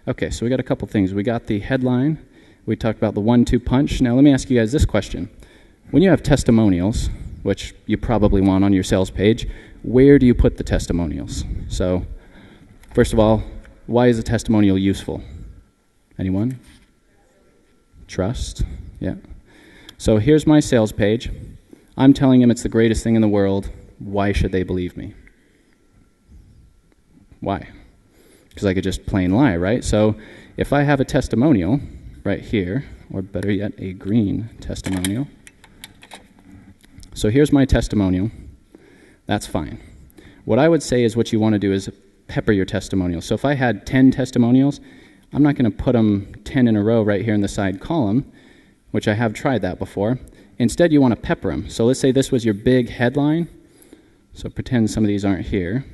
Okay, so we got a couple things. We got the headline. We talked about the 1-2 punch. Now let me ask you guys this question. When you have testimonials, which you probably want on your sales page, where do you put the testimonials? So, first of all, why is a testimonial useful? Anyone? Trust. Yeah. So here's my sales page. I'm telling him it's the greatest thing in the world. Why should they believe me? Why? Because I could just plain lie, right? So if I have a testimonial right here, or better yet, a green testimonial. So here's my testimonial. That's fine. What I would say is what you want to do is pepper your testimonials. So if I had 10 testimonials, I'm not going to put them 10 in a row right here in the side column, which I have tried that before. Instead, you want to pepper them. So let's say this was your big headline. So pretend some of these aren't here.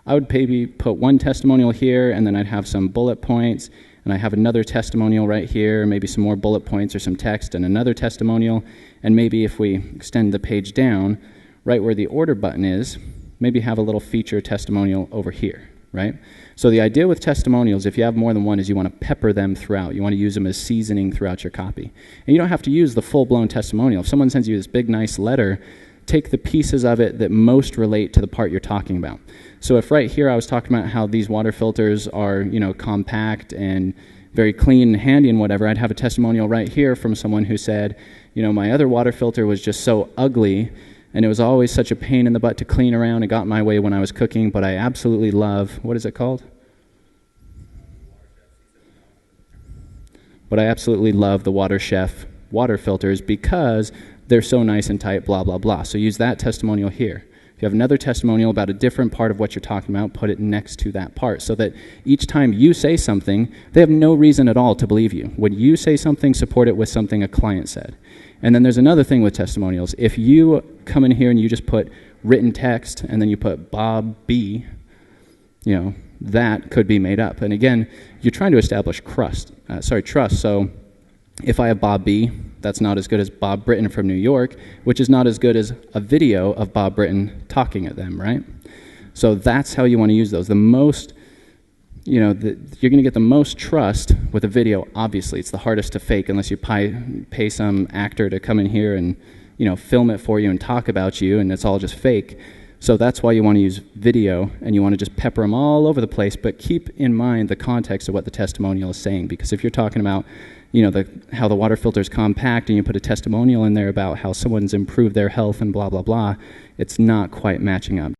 I would maybe put one testimonial here, and then I'd have some bullet points, and I have another testimonial right here, maybe some more bullet points or some text, and another testimonial, and maybe if we extend the page down, right where the order button is, maybe have a little feature testimonial over here, right? So the idea with testimonials, if you have more than one, is you want to pepper them throughout. You want to use them as seasoning throughout your copy. And you don't have to use the full-blown testimonial. If someone sends you this big, nice letter, take the pieces of it that most relate to the part you're talking about. So if right here I was talking about how these water filters are, compact and very clean and handy and whatever, I'd have a testimonial right here from someone who said, my other water filter was just so ugly, and it was always such a pain in the butt to clean around. It got in my way when I was cooking, but I absolutely love, what is it called? But I absolutely love the Water Chef water filters because they're so nice and tight, blah, blah, blah. So use that testimonial here. If you have another testimonial about a different part of what you're talking about, put it next to that part so that each time you say something, they have no reason at all to believe you. When you say something, support it with something a client said. And then there's another thing with testimonials. If you come in here and you just put written text and then you put Bob B., that could be made up. And again, you're trying to establish trust. So if I have Bob B., that's not as good as Bob Britton from New York, which is not as good as a video of Bob Britton talking at them, right? So that's how you want to use those. The most, you're going to get the most trust with a video, obviously. It's the hardest to fake unless you pay some actor to come in here and, film it for you and talk about you, and it's all just fake. So that's why you want to use video, and you want to just pepper them all over the place, but keep in mind the context of what the testimonial is saying, because if you're talking about how the water filter is compact and you put a testimonial in there about how someone's improved their health and blah, blah, blah, it's not quite matching up.